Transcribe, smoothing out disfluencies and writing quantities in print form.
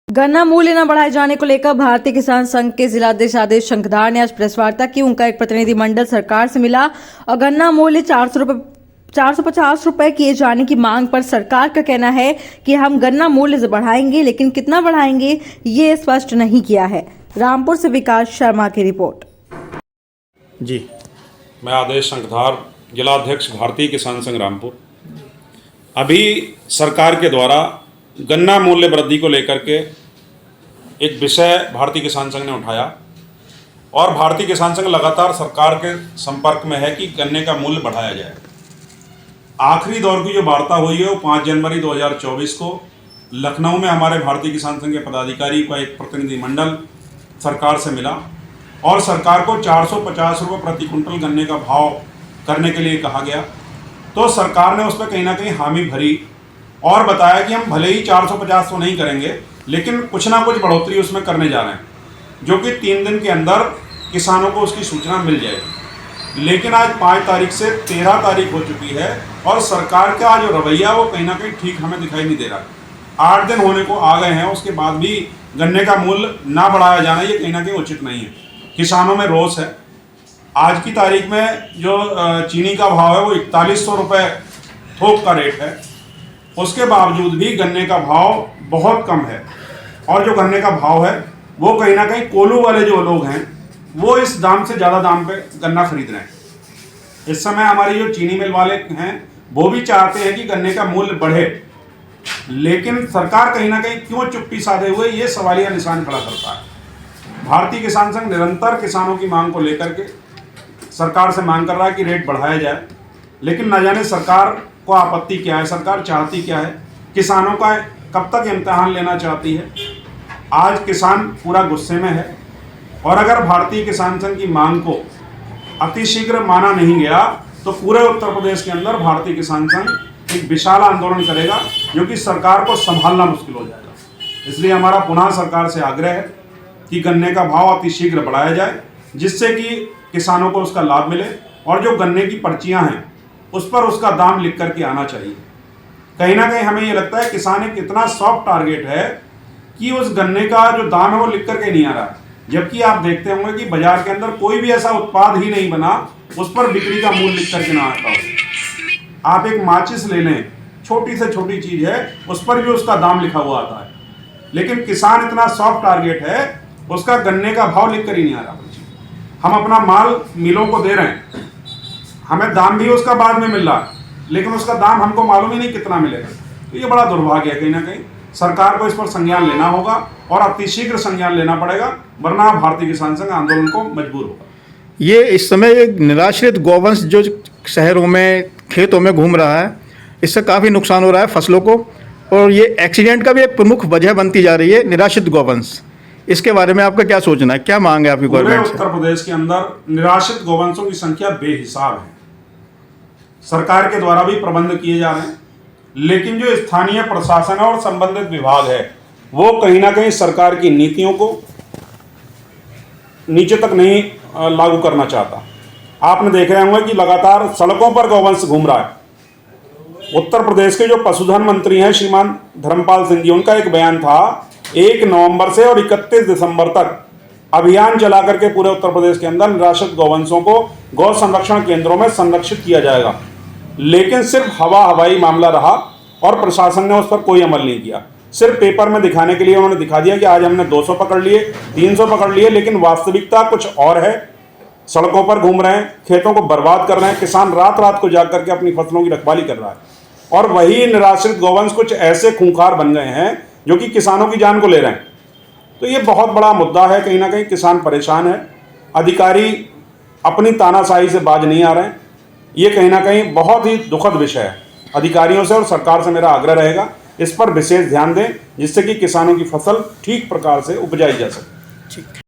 गन्ना मूल्य न बढ़ाए जाने को लेकर भारतीय किसान संघ के जिलाध्यक्ष आदेश शंखदार ने आज प्रेस वार्ता की। उनका एक प्रतिनिधिमंडल सरकार से मिला और गन्ना मूल्य 450 रुपए किए जाने की मांग पर सरकार का कहना है कि हम गन्ना मूल्य बढ़ाएंगे, लेकिन कितना बढ़ाएंगे ये स्पष्ट नहीं किया है। रामपुर से विकास शर्मा की रिपोर्ट। जी, मैं आदेश शंखदार, जिलाध्यक्ष भारतीय किसान संघ रामपुर। अभी सरकार के द्वारा गन्ना मूल्य वृद्धि को लेकर के एक विषय भारतीय किसान संघ ने उठाया और भारतीय किसान संघ लगातार सरकार के संपर्क में है कि गन्ने का मूल्य बढ़ाया जाए। आखिरी दौर की जो वार्ता हुई है वो 5 जनवरी 2024 को लखनऊ में हमारे भारतीय किसान संघ के पदाधिकारी का एक प्रतिनिधिमंडल सरकार से मिला और सरकार को 450 रुपये प्रति कुंटल गन्ने का भाव करने के लिए कहा गया। तो सरकार ने उस पर कहीं ना कहीं हामी भरी और बताया कि हम भले ही 450 तो नहीं करेंगे, लेकिन कुछ ना कुछ बढ़ोतरी उसमें करने जा रहे हैं, जो कि 3 दिन के अंदर किसानों को उसकी सूचना मिल जाएगी। लेकिन आज 5 तारीख से 13 तारीख हो चुकी है और सरकार का जो रवैया वो कहीं ना कहीं ठीक हमें दिखाई नहीं दे रहा। 8 दिन होने को आ गए हैं, उसके बाद भी गन्ने का मूल्य ना बढ़ाया जाना ये कहीं ना कहीं उचित नहीं है। किसानों में रोष है। आज की तारीख में जो चीनी का भाव है वो 4100 रुपये थोक का रेट है, उसके बावजूद भी गन्ने का भाव बहुत कम है। और जो गन्ने का भाव है वो कहीं ना कहीं कोल्हू वाले जो लोग हैं वो इस दाम से ज़्यादा दाम पे गन्ना खरीद रहे हैं। इस समय हमारी जो चीनी मिल वाले हैं वो भी चाहते हैं कि गन्ने का मूल्य बढ़े, लेकिन सरकार कहीं ना कहीं क्यों चुप्पी साधे हुए ये सवालिया निशान खड़ा करता है। भारतीय किसान संघ निरंतर किसानों की मांग को लेकर के सरकार से मांग कर रहा है कि रेट बढ़ाया जाए, लेकिन न जाने सरकार को आपत्ति क्या है, सरकार चाहती क्या है, किसानों का कब तक इम्तिहान लेना चाहती है। आज किसान पूरा गुस्से में है और अगर भारतीय किसान संघ की मांग को अतिशीघ्र माना नहीं गया तो पूरे उत्तर प्रदेश के अंदर भारतीय किसान संघ एक विशाल आंदोलन करेगा, जो कि सरकार को संभालना मुश्किल हो जाएगा। इसलिए हमारा पुनः सरकार से आग्रह है कि गन्ने का भाव अतिशीघ्र बढ़ाया जाए, जिससे कि किसानों को उसका लाभ मिले और जो गन्ने की पर्चियां हैं उस पर उसका दाम लिख करके आना चाहिए। कहीं ना कहीं हमें ये लगता है किसान एक इतना सॉफ्ट टारगेट है कि उस गन्ने का जो दाम है वो लिख करके नहीं आ रहा, जबकि आप देखते होंगे कि बाजार के अंदर कोई भी ऐसा उत्पाद ही नहीं बना उस पर बिक्री का मूल्य लिख करके ना आता हो। आप एक माचिस ले लें, छोटी से छोटी चीज है, उस पर भी उसका दाम लिखा हुआ आता है, लेकिन किसान इतना सॉफ्ट टारगेट है उसका गन्ने का भाव लिख कर ही नहीं आ रहा। हम अपना माल मिलों को दे रहे हैं, हमें दाम भी उसका बाद में मिल रहा है, लेकिन उसका दाम हमको मालूम ही नहीं कितना मिलेगा। तो ये बड़ा दुर्भाग्य है। कहीं ना कहीं सरकार को इस पर संज्ञान लेना होगा और अतिशीघ्र संज्ञान लेना पड़ेगा, वरना भारतीय किसान संघ आंदोलन को मजबूर होगा। ये इस समय एक निराश्रित गौवंश जो शहरों में खेतों में घूम रहा है, इससे काफ़ी नुकसान हो रहा है फसलों को, और ये एक्सीडेंट का भी एक प्रमुख वजह बनती जा रही है निराश्रित गौवंश। इसके बारे में आपका क्या सोचना है, क्या मांग है आपकी गवर्नमेंट से? उत्तर प्रदेश के अंदर निराश्रित गौवंशों की संख्या बेहिसाब है। सरकार के द्वारा भी प्रबंध किए जा रहे हैं, लेकिन जो स्थानीय प्रशासन और संबंधित विभाग है वो कहीं ना कहीं सरकार की नीतियों को नीचे तक नहीं लागू करना चाहता। आपने देख रहे होंगे कि लगातार सड़कों पर गौवंश घूम रहा है। उत्तर प्रदेश के जो पशुधन मंत्री हैं श्रीमान धर्मपाल सिंह जी, उनका एक बयान था 1 नवंबर से और 31 दिसंबर तक अभियान चला करके पूरे उत्तर प्रदेश के अंदर निराश्रित गौवंशों को गौ संरक्षण केंद्रों में संरक्षित किया जाएगा, लेकिन सिर्फ हवाई मामला रहा और प्रशासन ने उस पर कोई अमल नहीं किया। सिर्फ पेपर में दिखाने के लिए उन्होंने दिखा दिया कि आज हमने 200 पकड़ लिए, 300 पकड़ लिए, लेकिन वास्तविकता कुछ और है। सड़कों पर घूम रहे हैं, खेतों को बर्बाद कर रहे हैं, किसान रात रात को जाग करके अपनी फसलों की रखवाली कर रहा है, और वही निराश्रित गौवंश कुछ ऐसे खूंखार बन गए हैं जो कि किसानों की जान को ले रहे हैं। तो ये बहुत बड़ा मुद्दा है। कहीं ना कहीं किसान परेशान है, अधिकारी अपनी तानाशाही से बाज नहीं आ रहे हैं। ये कहीं ना कहीं बहुत ही दुखद विषय है। अधिकारियों से और सरकार से मेरा आग्रह रहेगा इस पर विशेष ध्यान दें, जिससे कि किसानों की फसल ठीक प्रकार से उपजाई जा सके।